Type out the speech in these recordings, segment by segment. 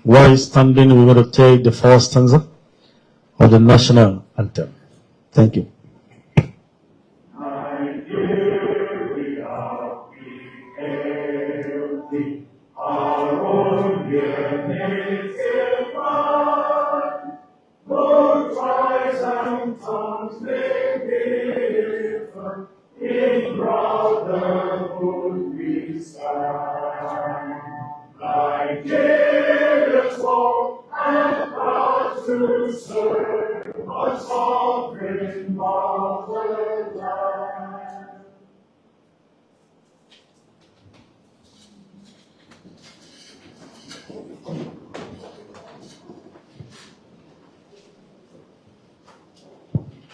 While standing, we want to take the first stanza of the national anthem. Thank you.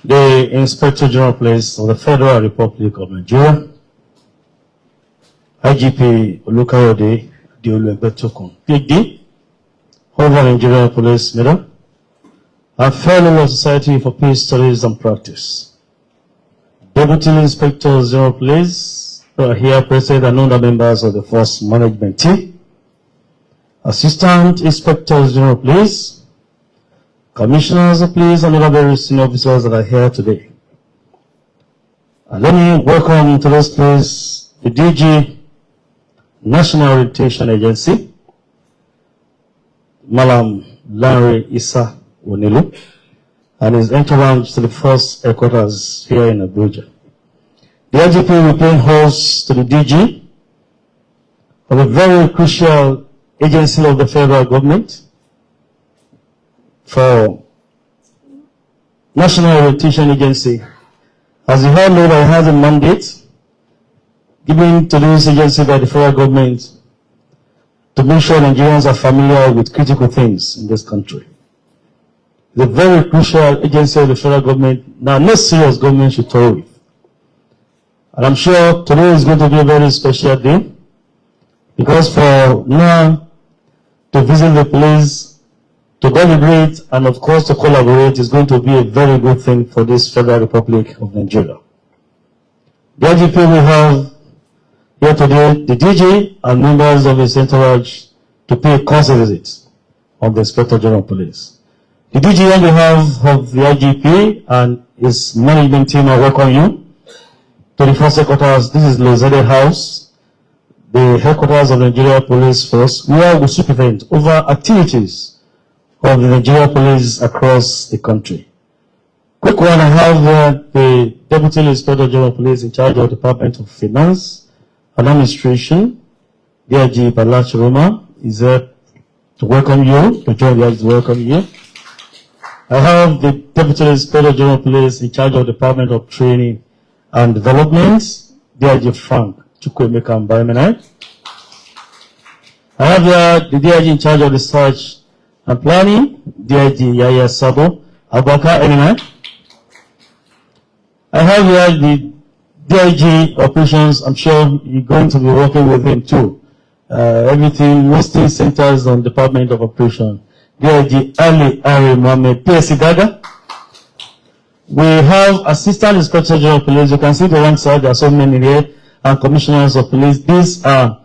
The Inspector General Police of the Federal Republic of Nigeria, IGP Olukayode Dioluegbetokun, PhD, Holder Nigerian Police Medal, and Fellow of Society for Peace Studies and Practice. Deputy Inspectors General Police who are here present and other members of the Force Management Team, Assistant Inspectors General Police, Commissioners of Police, and other very senior officers that are here today. And let me welcome to this place the DG, National Orientation Agency, Malam Larry Issa Onilu, and his entourage to the first headquarters here in Abuja. The IGP will play host to the DG of a very crucial agency of the federal government for National Orientation Agency. As you all know, that it has a mandate given to this agency by the federal government to make sure Nigerians are familiar with critical things in this country. It's a very crucial agency of the federal government that no serious government should toy with. And I'm sure today is going to be a very special day, because for now to visit the police, to deliberate, and of course to collaborate is going to be a very good thing for this Federal Republic of Nigeria. The IGP will have here today the DG and members of his entourage to pay a course visit of the Inspector General of Police. The DG on behalf of the IGP and his management team, I welcome you to the first headquarters. This is Lozade House, the headquarters of the Nigeria Police Force, where we supervise over activities of the Nigeria Police across the country. Quick one, I have the Deputy Inspector General of Police in charge of the Department of Finance and Administration, DIG Balachi Roma, is there to welcome you, to join the to welcome you. I have the Deputy Inspector General of Police in charge of the Department of Training and Development, DIG Frank Chukwemeka Mbaimenai. I have here the DIG in charge of the Search and Planning, DIG Yaya Sabo Abaka Enina. I have here the DIG Operations. I'm sure you're going to be working with him too. Everything mostly centers on Department of Operation. DIG Ali Ari Mohammed PSC Gaga. We have Assistant Inspector General of Police. You can see the one side, there are so many here, and Commissioners of Police. These are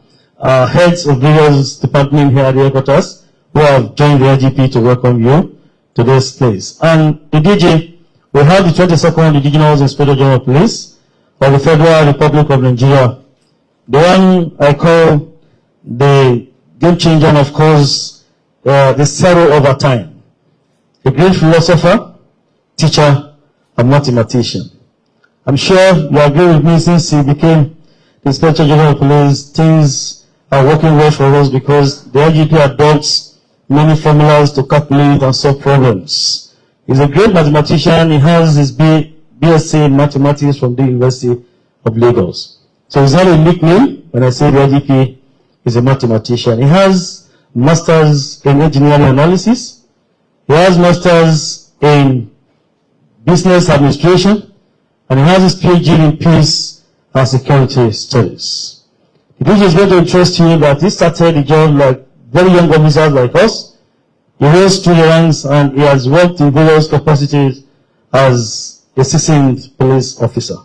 heads of various departments here at the headquarters who have joined the IGP to welcome you to this place. And the DG, we have the 22nd Indigenous Inspector General of Police of the Federal Republic of Nigeria. The one I call the game changer, and of course, the sorrow over time. A great philosopher, teacher, and mathematician. I'm sure you agree with me, since he became the Inspector General of Police, things are working well for us because the IGP adopts many formulas to calculate and solve problems. He's a great mathematician. He has his BSc in mathematics from the University of Lagos. So it's not a nickname when I say the IGP is a mathematician. He has masters in engineering analysis. He has masters in business administration. And he has his PhD in peace and security studies. The DG is going to interest you that he started the job like very young officers like us, He rose through the ranks and he has worked in various capacities as a seasoned police officer.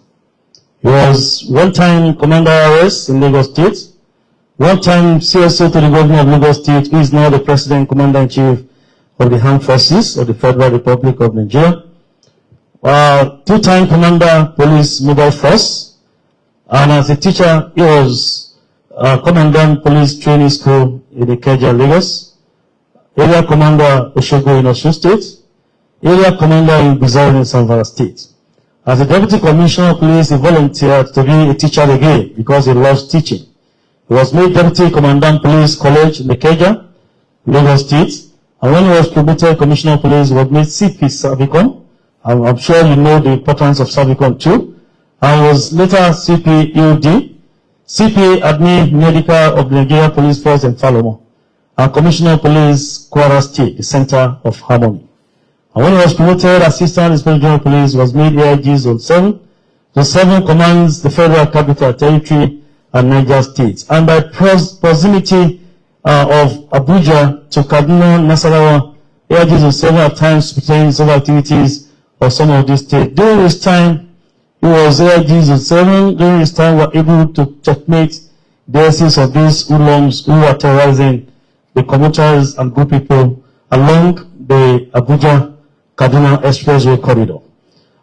He was one-time Commander RS in Lagos State, one-time CSO to the Governor of Lagos State, who is now the President Commander-in-Chief of the Armed Forces of the Federal Republic of Nigeria, two-time Commander Police Mobile Force, and as a teacher, he was Commandant Police Training School in Ikeja, Lagos, Area Commander Oshogo in Osun State, Area Commander in Bizarre in Zamfara State. As a Deputy Commissioner of Police, he volunteered to be a teacher again because he loves teaching. He was made Deputy Commandant Police College in Ikeja, Lagos State, and when he was promoted Commissioner of Police, he was made CP Servicom. I'm sure you know the importance of Servicom too. And was later CP EOD, CP Admin Medical of the Nigeria Police Force in Falomo, and Commissioner of Police Kwara State, the Center of Harmony. And when he was promoted Assistant Inspector General of Police, he was made AIG Zone 7. Zone 7 commands the Federal Capital Territory and Niger State. And by proximity of Abuja to Kaduna, Nasarawa, AIG Zone 7 at times pertains several activities of some of these states. During this time, he was AIG Zone 7. During this time, we were able to checkmate the essence of these hoodlums who were terrorizing the commuters and good people along the Abuja-Kaduna Expressway corridor.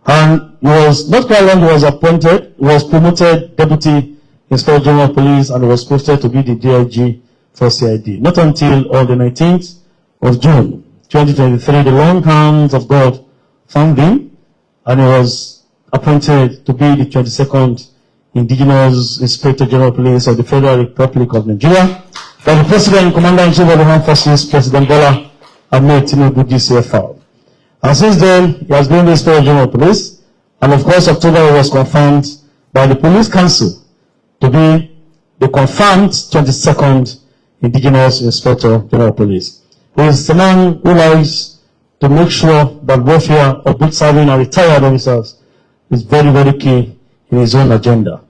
And he was, not quite long, he was appointed, he was promoted Deputy Inspector General of Police, and he was posted to be the DIG for CID. Not until on the 19th of June, 2023, the long hands of God found him, and he was appointed to be the 22nd Indigenous Inspector General of Police of the Federal Republic of Nigeria by the President and Commander-in-Chief of the Armed Forces, President Bola Ahmed Tinubu DCFR. And since then, he has been the Inspector General of Police, and of course, October he was confirmed by the Police Council to be the confirmed 22nd Indigenous Inspector General of Police. He is a man who likes to make sure that welfare of both serving and retired officers is very, very key in his own agenda.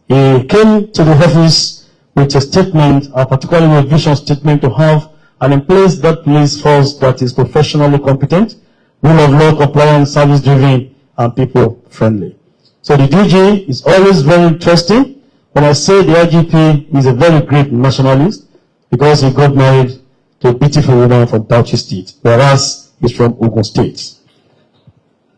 He came to the office with a statement, particularly a vision statement, to have and in place that police force that is professionally competent, rule of law compliant, service driven, and people friendly. So the DG is always very interesting. When I say the IGP is a very great nationalist because he got married to a beautiful woman from Bauchi State, whereas he's from Ogun State.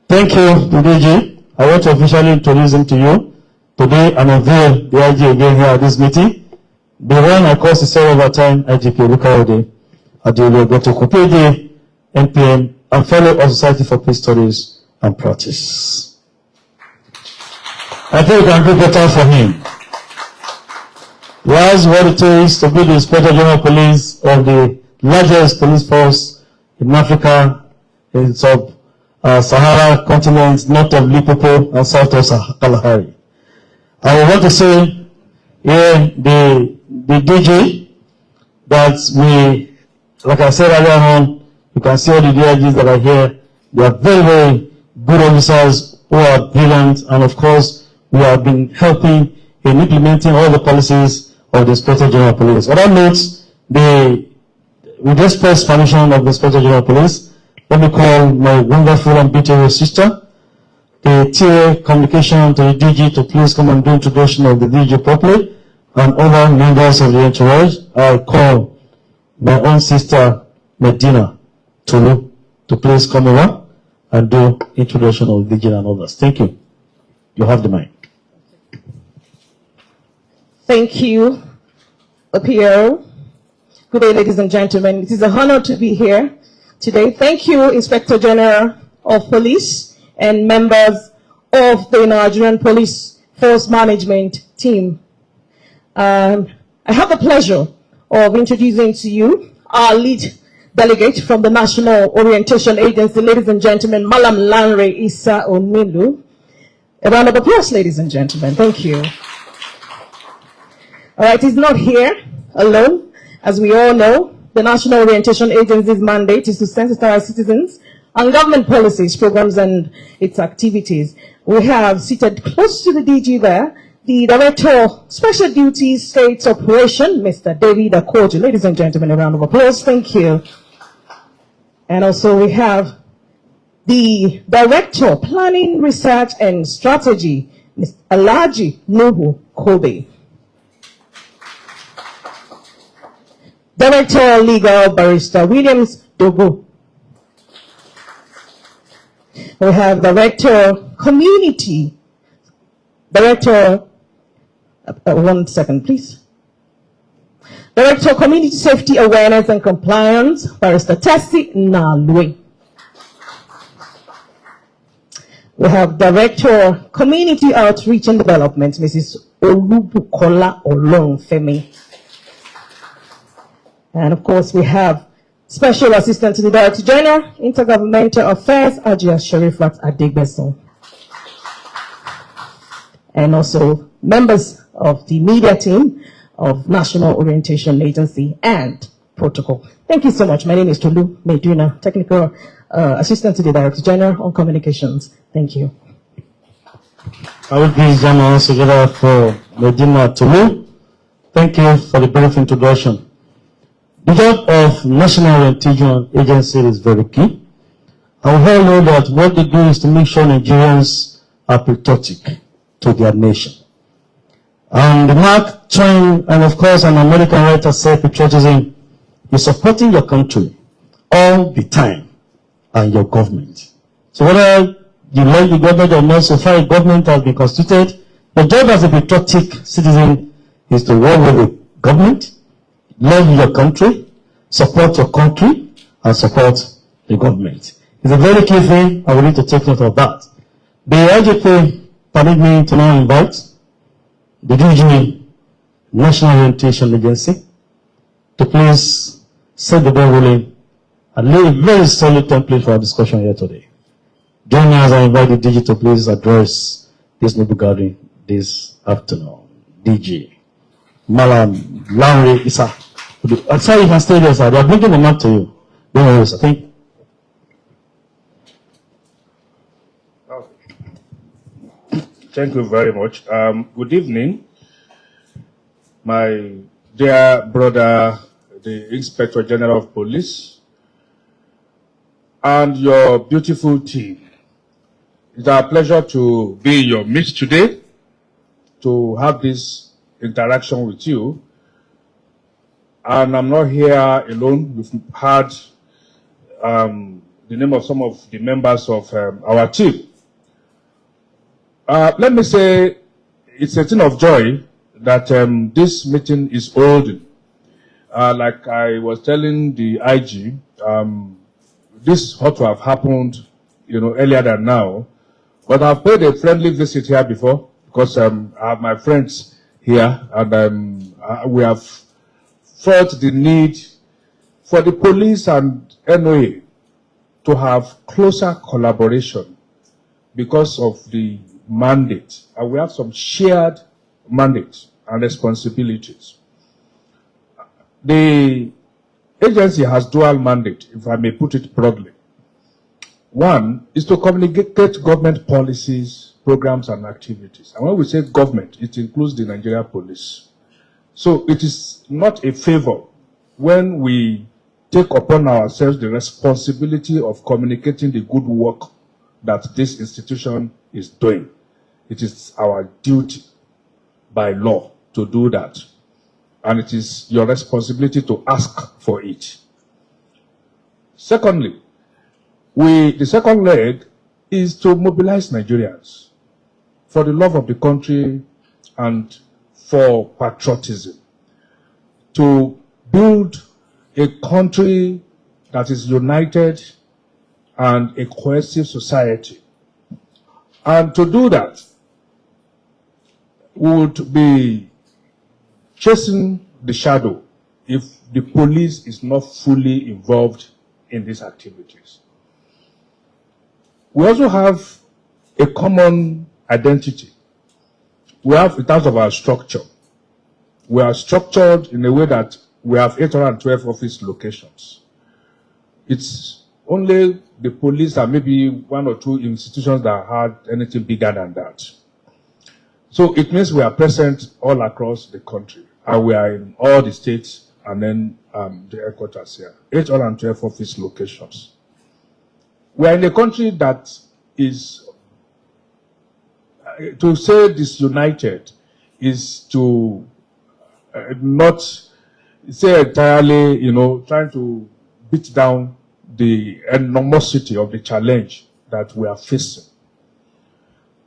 Thank you, the DG. I want to officially introduce him to you today and unveil the IG again here at this meeting. The one I call the of our time, IGP Lukawode, Adeoye Gotokopede, NPM, and fellow of Society for Peace Studies and Practice. I think we can do better for him. He has what it takes to be the Inspector General of Police of the largest police force in Africa, in sub-Sahara continent, north of Limpopo and south of Kalahari. I want to say here the DG that we, like I said earlier on, you can see all the DIGs that are here. They are very, very good officers who are brilliant, and of course, we have been helping in implementing all the policies of the Inspector General of Police. On that note, with this express permission of the Inspector General of Police, let me call my wonderful and beautiful sister, the TA communication to the DG, to please come and do introduction of the DG properly, and other members of the entourage. I call my own sister, Medina Tulu, to please come over and do introduction of the DG and others. Thank you. You have the mic. Thank you, PRO. Good day, ladies and gentlemen. It is an honor to be here today. Thank you, Inspector General of Police and members of the Nigerian Police Force Management Team. I have the pleasure of introducing to you our lead delegate from the National Orientation Agency, ladies and gentlemen, Malam Lanre Issa Onilu. A round of applause, ladies and gentlemen. Thank you. All right, he's not here alone. As we all know, the National Orientation Agency's mandate is to sensitize citizens on government policies, programs, and its activities. We have seated close to the DG there, the Director of Special Duties States Operation, Mr. David Akoji. Ladies and gentlemen, a round of applause. Thank you. And also we have the Director, Planning, Research and Strategy, Ms. Alaji Nuhu Kobe. Director, Legal, Barrister Williams Dogo. We have Director, Community, Director, 1 second please. Director, Community Safety Awareness and Compliance, Barrister Tessie Nalwe. We have Director, Community Outreach and Development, Mrs. Olubukola Olonfemi. And of course, we have Special Assistant to the Director General, Intergovernmental Affairs, Ajia Sherifat Adegbeson. And also members of the media team of National Orientation Agency and Protocol. Thank you so much. My name is Tolu Meduna, Technical Assistant to the Director General on Communications. Thank you. I will give them hands together for Medina Tolu. Thank you for the brief introduction. The job of National Orientation Agency is very key. I will know that what they do is to make sure Nigerians are patriotic to their nation. And Mark Twain, and of course an American writer, said patriotism is supporting your country all the time and your government. So whether you like the government or not, so far a government has been constituted, your job as a patriotic citizen is to work with the government, love your country, support your country, and support the government. It's a very key thing, and we need to take note of that. The IGP permit me to now invite the DG National Orientation Agency to please set the ball rolling and lay a very solid template for our discussion here today. Join me as I invite the DG to please address this noble gathering this afternoon. DG Malam Lanre Isa. Sorry, you can stay there, sir. They are bringing them up to you. Don't worry, sir. Thank you. Thank you very much. Good evening, my dear brother, the Inspector General of Police, and your beautiful team. It's our pleasure to be in your midst today, to have this interaction with you. And I'm not here alone. We've heard the name of some of the members of our team. Let me say it's a thing of joy that this meeting is holding. Like I was telling the IG, this ought to have happened, earlier than now. But I've paid a friendly visit here before because I have my friends here, and we have felt the need for the police and NOA to have closer collaboration because of the mandate, and we have some shared mandates and responsibilities. The agency has dual mandate, if I may put it broadly. One is to communicate government policies, programs, and activities. And when we say government, it includes the Nigeria Police. So it is not a favor when we take upon ourselves the responsibility of communicating the good work that this institution is doing. It is our duty by law to do that. And it is your responsibility to ask for it. Secondly, the second leg is to mobilize Nigerians for the love of the country and for patriotism, to build a country that is united and a cohesive society. And to do that, we would be chasing the shadow if the police is not fully involved in these activities. We also have a common identity. We have, in terms of our structure, we are structured in a way that we have 812 office locations. It's only the police and maybe one or two institutions that had anything bigger than that. So it means we are present all across the country, and we are in all the states and then the headquarters here. 812 office locations. We are in a country that is, to say disunited is to not say entirely, trying to beat down the enormosity of the challenge that we are facing.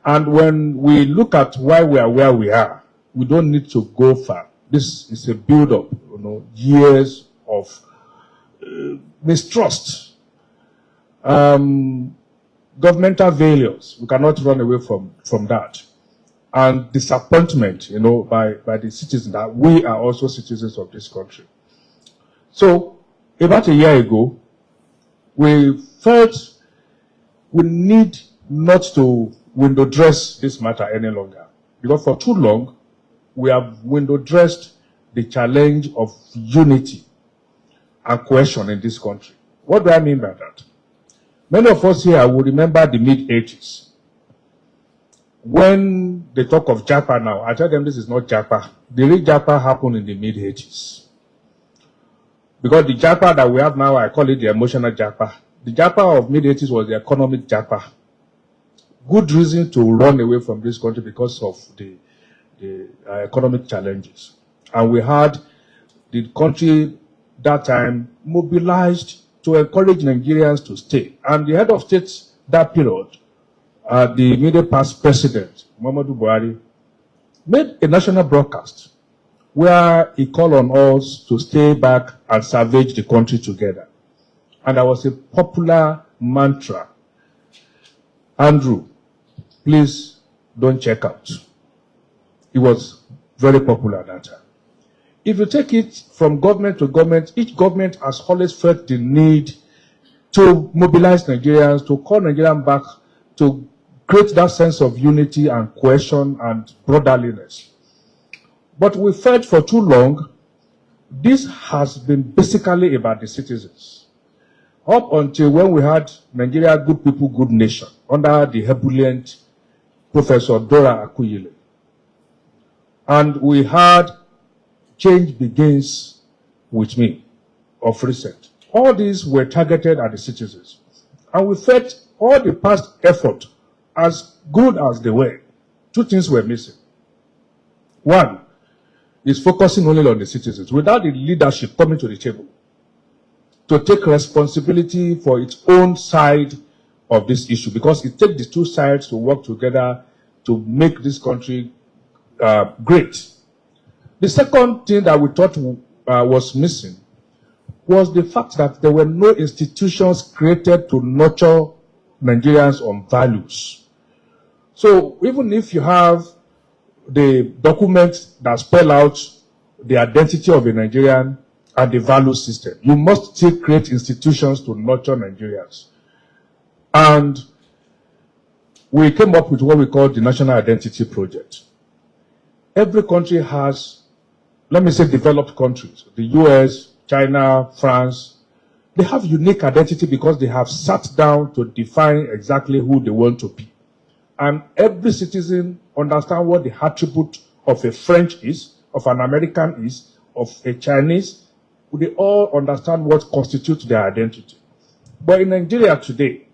And when we look at why we are where we are, we don't need to go far. This is a build-up, years of mistrust, governmental failures. We cannot run away from that. And disappointment, by the citizens that we are also citizens of this country. So, about a year ago, we felt we need not to window dress this matter any longer. Because for too long, we have window dressed the challenge of unity and cohesion in this country. What do I mean by that? Many of us here will remember the mid-80s. When they talk of Japa now, I tell them this is not Japa. The real Japa happened in the mid-80s. Because the Japa that we have now, I call it the emotional Japa. The Japa of mid-80s was the economic Japa. Good reason to run away from this country because of the economic challenges. And we had the country that time mobilized to encourage Nigerians to stay. And the head of state that period, the immediate past president, Muhammadu Buhari, made a national broadcast where he called on us to stay back and salvage the country together. And that was a popular mantra. Andrew, please don't check out. It was very popular at that time. If you take it from government to government, each government has always felt the need to mobilize Nigerians, to call Nigerians back, to create that sense of unity and cohesion and brotherliness. But we felt for too long, this has been basically about the citizens. Up until when we had Nigeria Good People, Good Nation, under the ebullient Professor Dora Akuyile. And we had Change Begins With Me, of recent. All these were targeted at the citizens. And we felt all the past effort, as good as they were, two things were missing. One is focusing only on the citizens, without the leadership coming to the table to take responsibility for its own side of this issue, because it takes the two sides to work together to make this country great. The second thing that we thought was missing was the fact that there were no institutions created to nurture Nigerians on values. So even if you have the documents that spell out the identity of a Nigerian and the value system, you must still create institutions to nurture Nigerians. And we came up with what we call the National Identity Project. Every country has, let me say, developed countries, the US, China, France, they have unique identity because they have sat down to define exactly who they want to be. And every citizen understands what the attribute of a French is, of an American is, of a Chinese. They all understand what constitutes their identity. But in Nigeria today,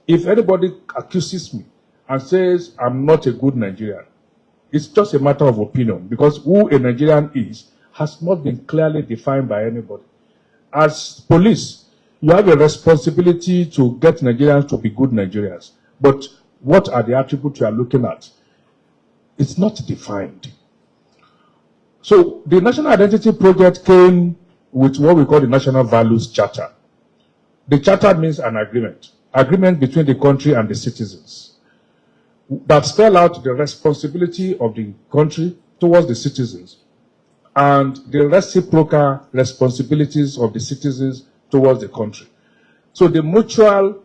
if anybody accuses me and says I'm not a good Nigerian, it's just a matter of opinion, because who a Nigerian is has not been clearly defined by anybody. As police, you have a responsibility to get Nigerians to be good Nigerians. But what are the attributes you are looking at? It's not defined. So the National Identity Project came with what we call the National Values Charter. The charter means an agreement between the country and the citizens that spell out the responsibility of the country towards the citizens and the reciprocal responsibilities of the citizens towards the country. So the mutual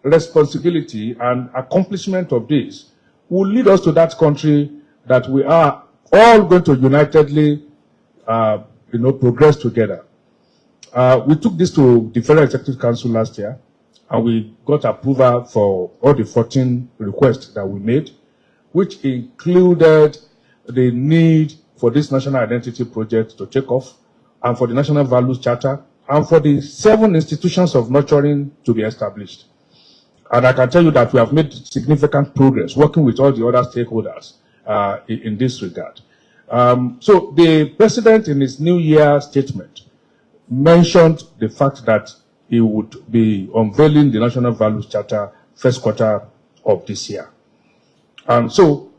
responsibility and accomplishment of this will lead us to that country that we are all going to unitedly progress together. We took this to the Federal Executive Council last year, and we got approval for all the 14 requests that we made, which included the need for this National Identity Project to take off, and for the National Values Charter, and for the 7 institutions of nurturing to be established. And I can tell you that we have made significant progress working with all the other stakeholders in this regard. So the president in his New Year statement mentioned the fact that he would be unveiling the National Values Charter first quarter of this year. And so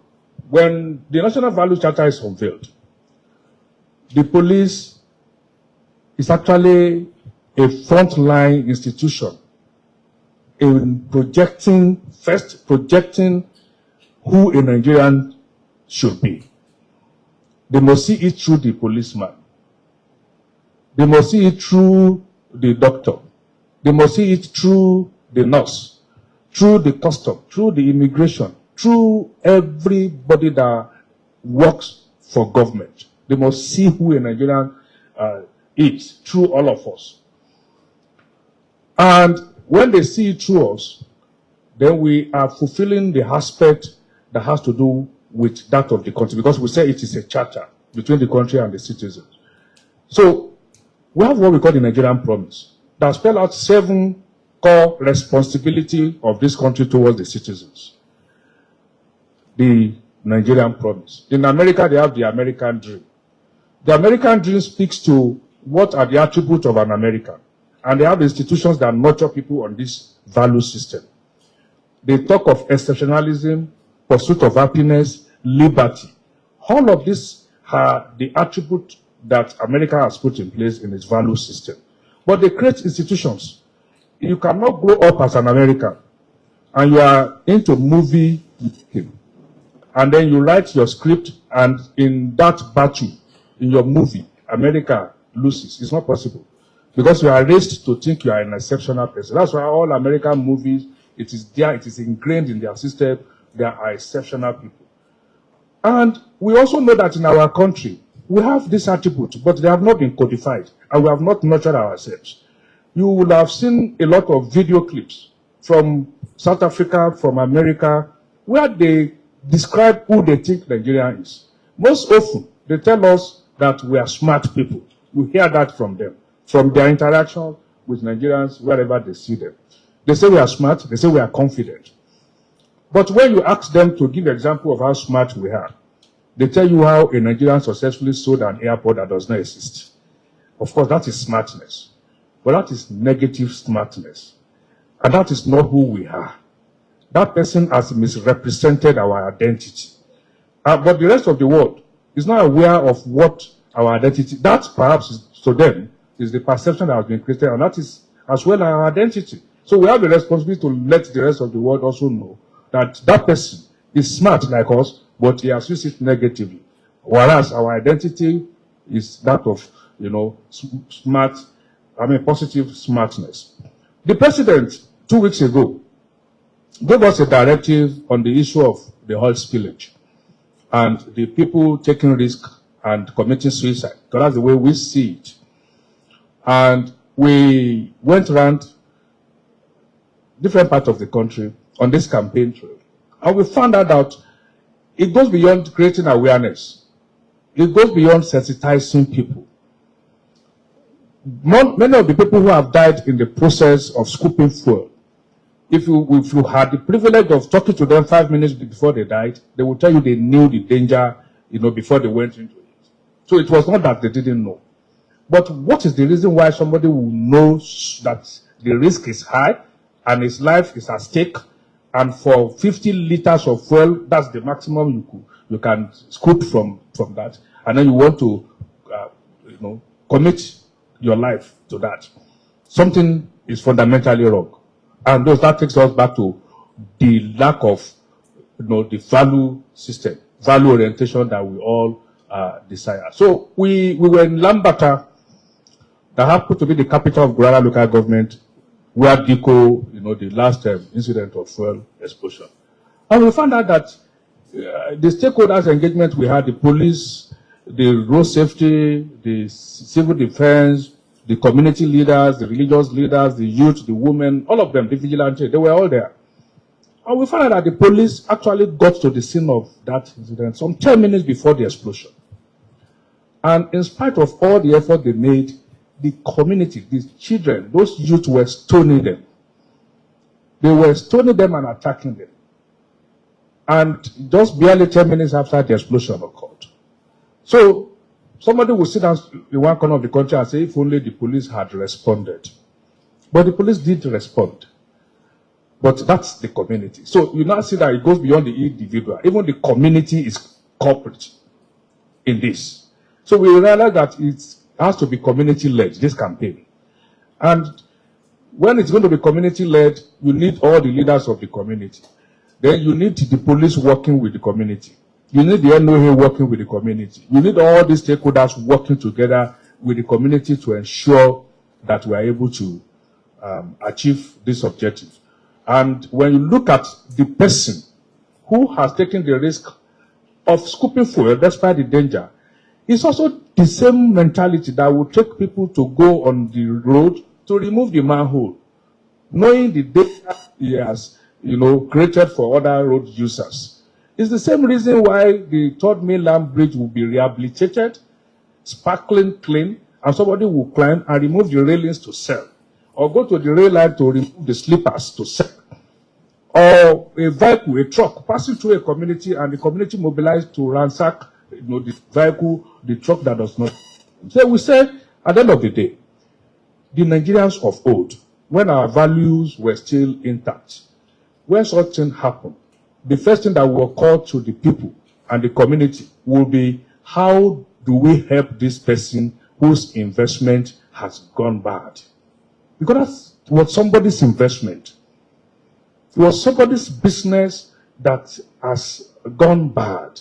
when the National Values Charter is unveiled, the police is actually a frontline institution in projecting who a Nigerian should be. They must see it through the policeman. They must see it through the doctor. They must see it through the nurse, through the custom, through the immigration, through everybody that works for government. They must see who a Nigerian is through all of us. And when they see it through us, then we are fulfilling the aspect that has to do with that of the country, because we say it is a charter between the country and the citizens. So we have what we call the Nigerian promise that spell out 7 core responsibilities of this country towards the citizens. The Nigerian promise. In America, they have the American dream. The American dream speaks to what are the attributes of an American. And they have institutions that nurture people on this value system. They talk of exceptionalism, pursuit of happiness, liberty. All of these are the attributes that America has put in place in its value system. But they create institutions. You cannot grow up as an American and you are into movie making, and then you write your script, and in that battle, in your movie, America loses. It's not possible. Because you are raised to think you are an exceptional person. That's why all American movies, it is there, it is ingrained in their system, they are exceptional people. And we also know that in our country, we have this attribute, but they have not been codified, and we have not nurtured ourselves. You will have seen a lot of video clips from South Africa, from America, where they describe who they think Nigeria is. Most often, they tell us that we are smart people. We hear that from them, from their interaction with Nigerians wherever they see them. They say we are smart, they say we are confident. But when you ask them to give an example of how smart we are, they tell you how a Nigerian successfully sold an airport that does not exist. Of course, that is smartness. But that is negative smartness. And that is not who we are. That person has misrepresented our identity. But the rest of the world is not aware of what our identity, that perhaps is, to them, is the perception that has been created, and that is as well our identity. So we have the responsibility to let the rest of the world also know that that person is smart like us, but he has used it negatively. Whereas our identity is that of, positive smartness. The president, 2 weeks ago, gave us a directive on the issue of the oil spillage and the people taking risk and committing suicide, because that's the way we see it. And we went around different parts of the country on this campaign trail, and we found out that it goes beyond creating awareness. It goes beyond sensitizing people. Many of the people who have died in the process of scooping fuel, if you had the privilege of talking to them 5 minutes before they died, they will tell you they knew the danger, before they went into it. So it was not that they didn't know. But what is the reason why somebody will know that the risk is high and his life is at stake, and for 50 liters of fuel, that's the maximum you can scoop from that, and then you want to commit your life to that? Something is fundamentally wrong. And that takes us back to the lack of the value system, value orientation that we all desire. So we were in Lambata, that happened to be the capital of Gurara local government, where DICO, the last incident of fuel explosion. And we found out that the stakeholders engagement we had, the police, the road safety, the civil defense, the community leaders, the religious leaders, the youth, the women, all of them, the vigilantes, they were all there. And we found out that the police actually got to the scene of that incident some 10 minutes before the explosion. And in spite of all the effort they made, the community, these children, those youth were stoning them. They were stoning them and attacking them. And just barely 10 minutes after the explosion occurred. So somebody will sit down in one corner of the country and say, if only the police had responded. But the police did respond. But that's the community. So you now see that it goes beyond the individual. Even the community is culprit in this. So we realize that it has to be community-led, this campaign. And when it's going to be community-led, you need all the leaders of the community. Then you need the police working with the community. You need the NOA working with the community. You need all these stakeholders working together with the community to ensure that we are able to achieve this objective. And when you look at the person who has taken the risk of scooping fuel despite the danger, it's also the same mentality that will take people to go on the road to remove the manhole, knowing the danger he has, created for other road users. It's the same reason why the third mainland bridge will be rehabilitated, sparkling clean, and somebody will climb and remove the railings to sell, or go to the rail line to remove the sleepers to sell, or a vehicle, a truck passing through a community and the community mobilized to ransack the vehicle, the truck that does not. So we say, at the end of the day, the Nigerians of old, when our values were still intact, when such thing happened, the first thing that will occur to the people and the community will be, how do we help this person whose investment has gone bad? Because that was somebody's investment. It was somebody's business that has gone bad.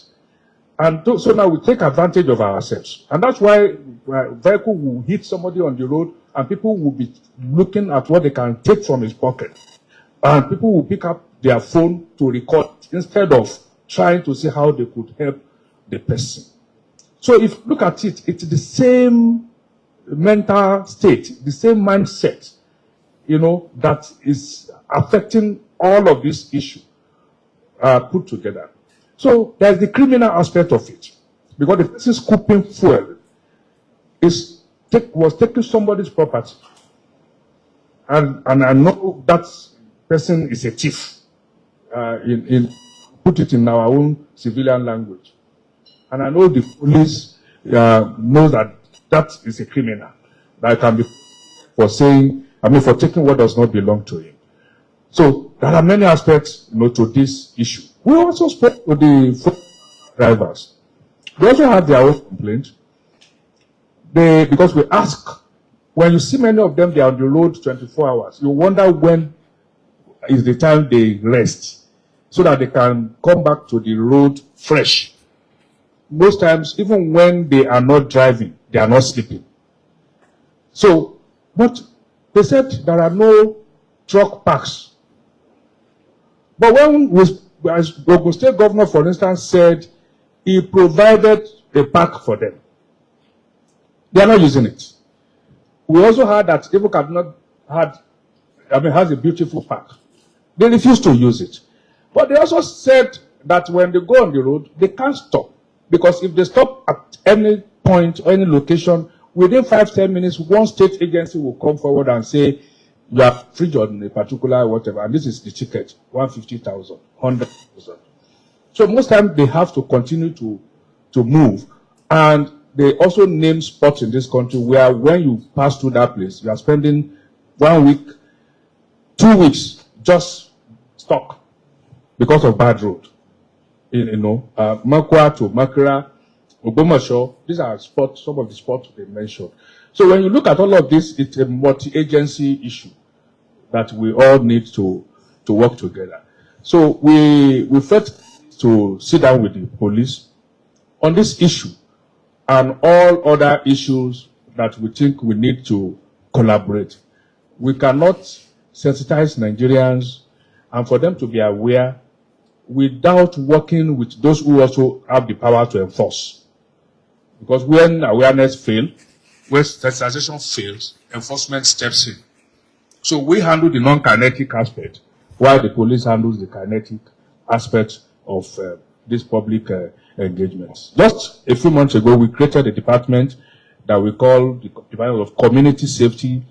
And so now we take advantage of ourselves. And that's why a vehicle will hit somebody on the road and people will be looking at what they can take from his pocket. And people will pick up their phone to record instead of trying to see how they could help the person. So if you look at it, it's the same mental state, the same mindset, that is affecting all of this issue put together. So there's the criminal aspect of it. Because the person scooping fuel was taking somebody's property. And I know that person is a thief. Put it in our own civilian language. And I know the police knows that is a criminal. That can be for taking what does not belong to him. So there are many aspects, to this issue. We also spoke to the drivers. They also have their own complaint. Because we ask, when you see many of them, they are on the road 24 hours. You wonder when is the time they rest, so that they can come back to the road fresh. Most times, even when they are not driving, they are not sleeping. So, but they said there are no truck parks. But when Ogun State Governor, for instance, said he provided a park for them, they are not using it. We also heard that Evo has a beautiful park. They refuse to use it. But they also said that when they go on the road, they can't stop. Because if they stop at any point or any location, within 5-10 minutes, one state agency will come forward and say, you are free on a particular whatever, and this is the ticket, 150,000, 100,000. So most times they have to continue to move. And they also name spots in this country where when you pass through that place, you are spending 1 week, 2 weeks just stuck because of bad road. Makwa to Makra, Obomasho, these are spots, some of the spots they mentioned. So when you look at all of this, it's a multi-agency issue that we all need to work together. So we felt to sit down with the police on this issue and all other issues that we think we need to collaborate. We cannot sensitize Nigerians and for them to be aware without working with those who also have the power to enforce. Because when awareness fails, when sensitization fails, enforcement steps in. So we handle the non-kinetic aspect, while the police handles the kinetic aspect of this public engagement. Just a few months ago, we created a department that we call the Department of Community Safety,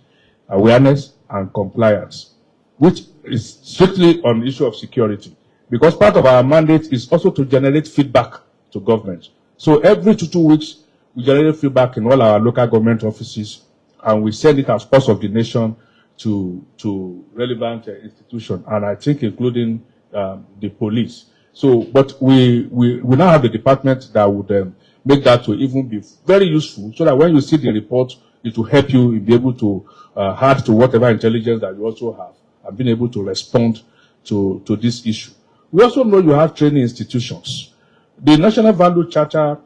Awareness, and Compliance, which is strictly on the issue of security. Because part of our mandate is also to generate feedback to government. So every 2 weeks, we generate feedback in all our local government offices, and we send it as pulse of the nation to relevant institutions, and I think including the police. So, but we now have a department that would make that to even be very useful, so that when you see the report, it will help you be able to add to whatever intelligence that you also have, and being able to respond to this issue. We also know you have training institutions. The National Value Charter,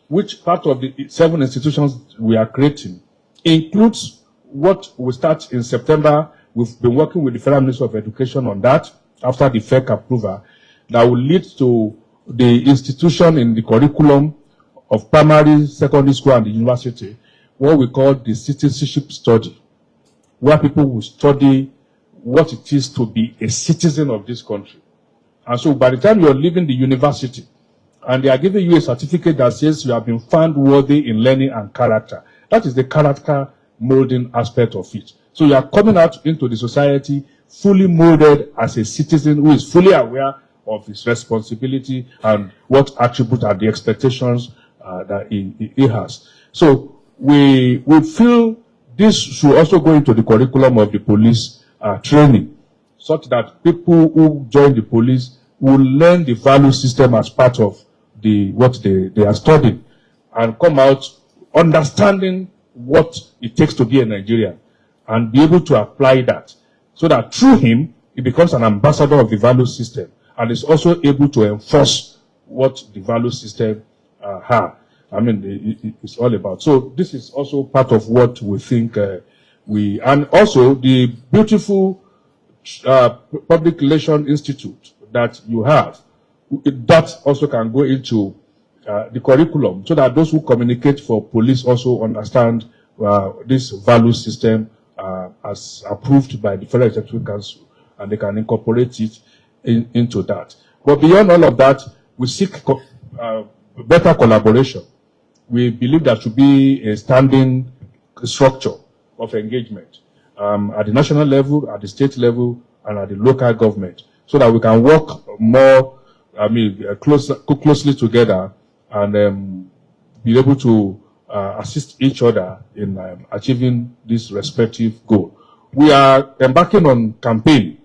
which part of the 7 institutions we are creating, includes what will start in September. We've been working with the Federal Ministry of Education on that after the FEC approval, that will lead to the institution in the curriculum of primary, secondary school, and the university, what we call the citizenship study, where people will study what it is to be a citizen of this country. And so by the time you're leaving the university, and they are giving you a certificate that says you have been found worthy in learning and character, that is the character molding aspect of it. So you are coming out into the society fully molded as a citizen who is fully aware of his responsibility and what attributes are the expectations that he has. So we feel this should also go into the curriculum of the police training, such that people who join the police will learn the value system as part of what they are studying, and come out understanding what it takes to be a Nigerian, and be able to apply that, so that through him, he becomes an ambassador of the value system, and is also able to enforce what the value system it's all about. So this is also part of what we think and also the beautiful Public Relations Institute that you have, that also can go into the curriculum, so that those who communicate for police also understand this value system as approved by the Federal Executive Council, and they can incorporate it into that. But beyond all of that, we seek better collaboration. We believe there should be a standing structure of engagement at the national level, at the state level, and at the local government, so that we can work more, closely together, and be able to assist each other in achieving this respective goal. We are embarking on campaign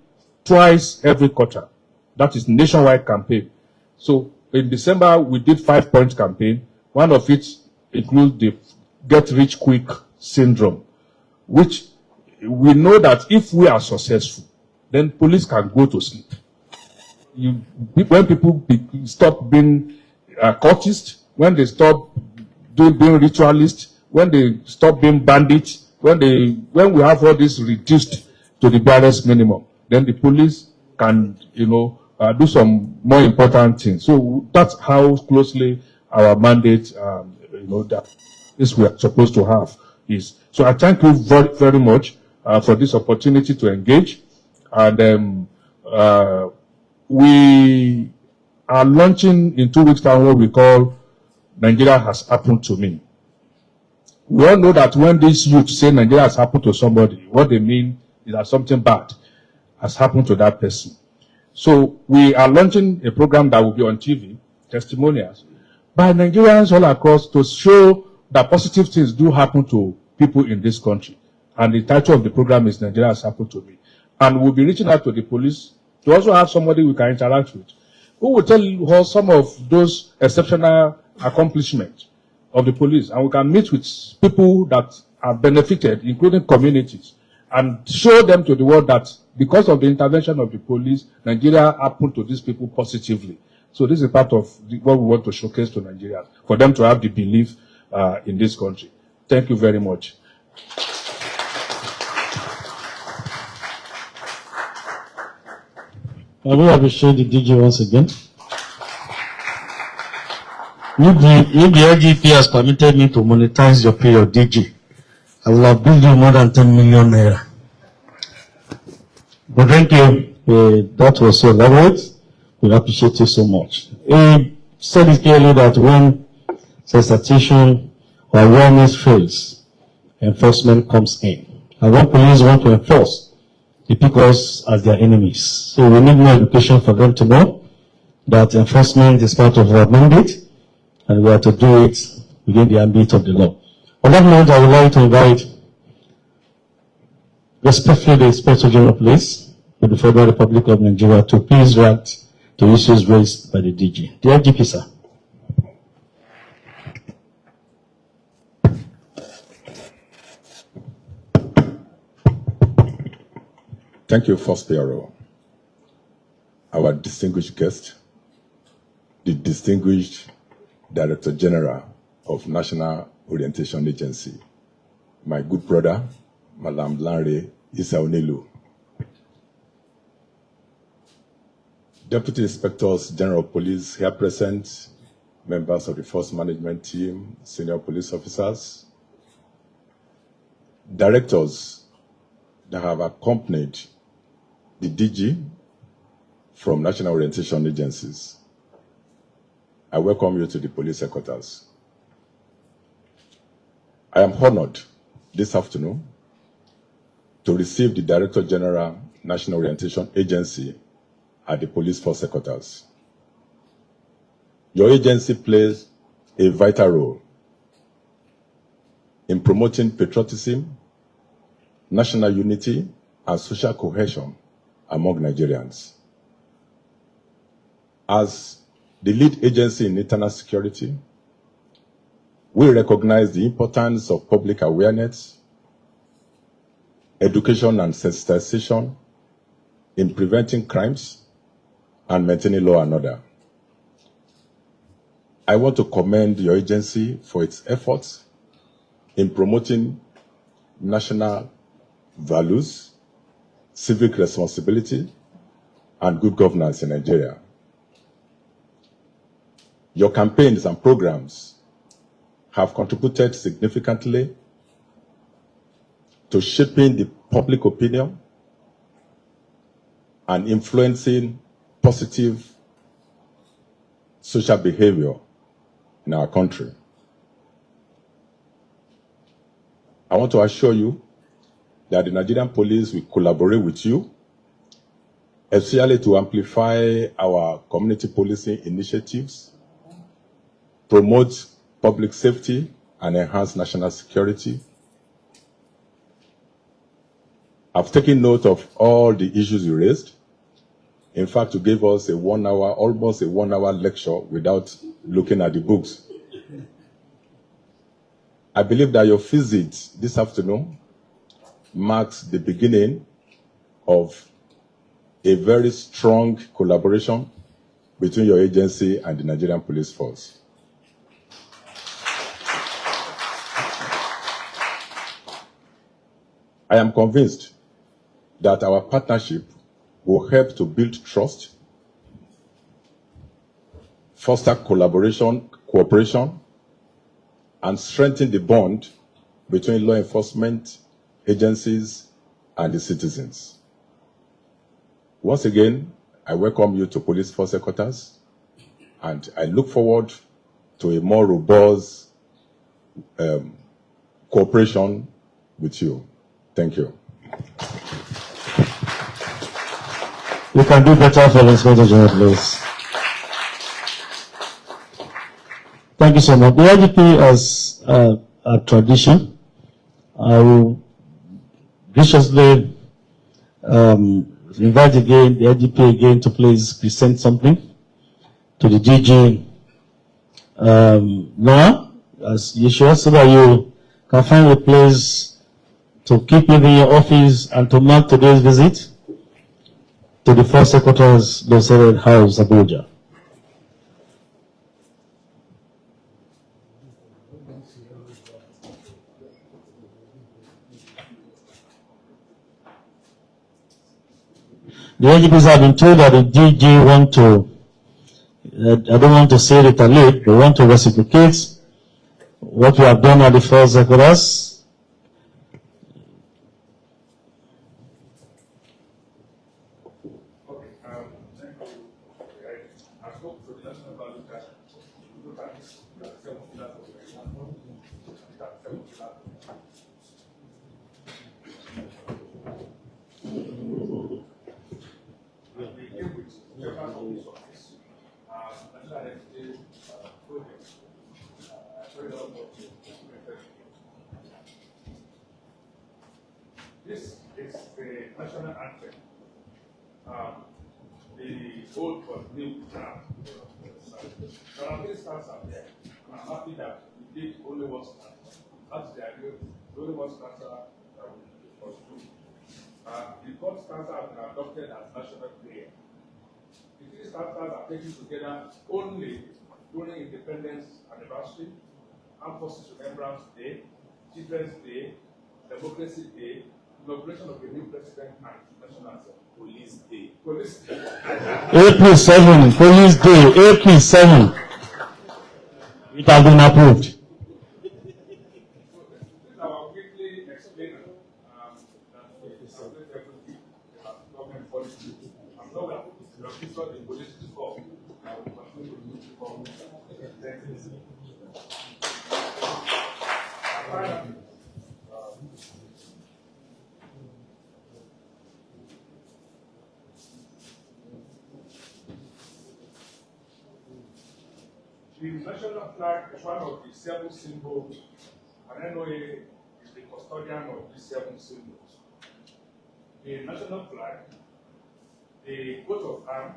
twice every quarter. That is nationwide campaign. So in December, we did 5-point campaign. One of it includes the Get Rich Quick syndrome, which we know that if we are successful, then police can go to sleep. When people stop being cultists, when they stop being ritualists, when they stop being bandits, when we have all this reduced to the barest minimum, then the police can, do some more important things. So that's how closely our mandate, that is we are supposed to have is. So I thank you very, very much for this opportunity to engage. And we are launching in 2 weeks' time what we call Nigeria Has Happened to Me. We all know that when these youth say Nigeria has happened to somebody, what they mean is that something bad has happened to that person. So we are launching a program that will be on TV, testimonials, by Nigerians all across, to show that positive things do happen to people in this country. And the title of the program is Nigeria Has Happened to Me. And we'll be reaching out to the police to also have somebody we can interact with, who will tell you some of those exceptional accomplishments of the police. And we can meet with people that are benefited, including communities, and show them to the world that because of the intervention of the police, Nigeria happened to these people positively. So this is part of what we want to showcase to Nigerians, for them to have the belief in this country. Thank you very much. I will appreciate the DJ once again. If the IGP has permitted me to monetize your period, DJ, I will have billed you more than 10 million naira. But thank you. That was so elaborate. We appreciate you so much. He said it clearly that when sensitization or awareness fails, enforcement comes in. And when police want to enforce, they pick us as their enemies. So we need more education for them to know that enforcement is part of our mandate, and we are to do it within the ambit of the law. On that note, I would like to invite respectfully the Inspector General of Police of the Federal Republic of Nigeria to please react to issues raised by the DG. The IGP, sir. Thank you, First PRO. Our distinguished guest, the distinguished Director General of National Orientation Agency, my good brother, Malam Lanre Isaonilu, Deputy Inspectors General of Police here present, members of the Force Management Team, senior police officers, directors that have accompanied the DG from National Orientation Agencies. I welcome you to the police headquarters. I am honored this afternoon to receive the Director General, National Orientation Agency at the police force headquarters. Your agency plays a vital role in promoting patriotism, national unity, and social cohesion among Nigerians. As the lead agency in internal security, we recognize the importance of public awareness, education and sensitization in preventing crimes and maintaining law and order. I want to commend your agency for its efforts in promoting national values, civic responsibility, and good governance in Nigeria. Your campaigns and programs have contributed significantly to shaping the public opinion and influencing positive social behavior in our country. I want to assure you that the Nigerian police will collaborate with you, especially to amplify our community policing initiatives, promote public safety, and enhance national security. I've taken note of all the issues you raised. In fact, you gave us almost a 1 hour lecture without looking at the books. I believe that your visit this afternoon marks the beginning of a very strong collaboration between your agency and the Nigerian Police Force. I am convinced that our partnership will help to build trust, foster collaboration, cooperation, and strengthen the bond between law enforcement agencies and the citizens. Once again, I welcome you to Police Force Headquarters, and I look forward to a more robust cooperation with you. Thank you. We can do better for the Inspector General, please. Thank you so much. The IGP, as a tradition, I will graciously invite again the IGP again to please present something to the DG Noah, as usual, so that you can find a place to keep living your office and to mark today's visit to the Force Headquarters, Located House, Abuja. The IGPs have been told that the DG want to, I don't want to say retaliate, they want to reciprocate what we have done at the Force Headquarters. This is the national anthem. The old but new now. There are many stars out there, and I'm happy that we did only one star. That's the idea. Only one star that was true. The fourth stanza has been adopted as national prayer. The three stanzas are taken together only during Independence Anniversary, Armed Forces Remembrance Day, Children's Day, Democracy Day, inauguration of a new president, and national anthem. Police Day. Police Day. April 7, Police Day, April 7. It has been approved. I'll quickly explain government policy. I'm not going to official the police reform. I will continue to do reform. The national flag is one of the 7 symbols, and NOA is the custodian of these 7 symbols. The national flag, the coat of arms,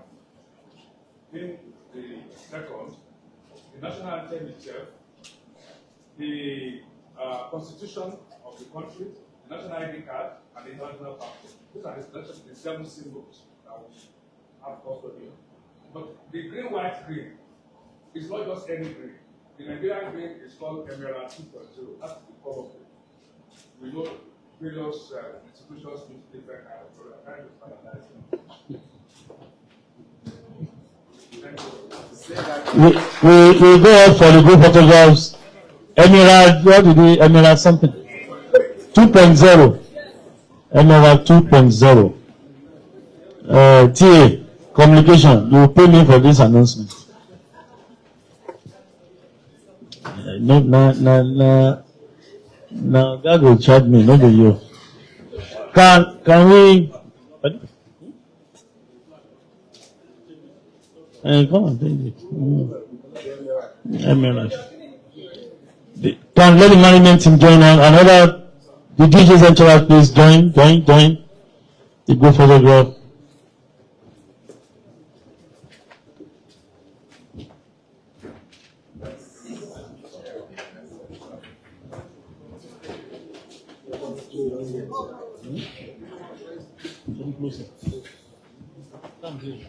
being the second, the national anthem itself, the constitution of the country, the national ID card, and the national passport. These are the 7 symbols that we have custody. But the green, white, green is not just any green. The Nigerian green is called Emerald 2.0. That's the color green. We know various institutions use different kinds of color. I'm trying to We go up for the group photographs. Emerald, what did we, Emerald something? 2.0. Emerald 2.0. TA, communication, you will pay me for this announcement. No, God will charge me, not you. Can we? Come on, take it. Emerald. Can let the management team join on another. The DJs and children, please join. The group photograph. Come here.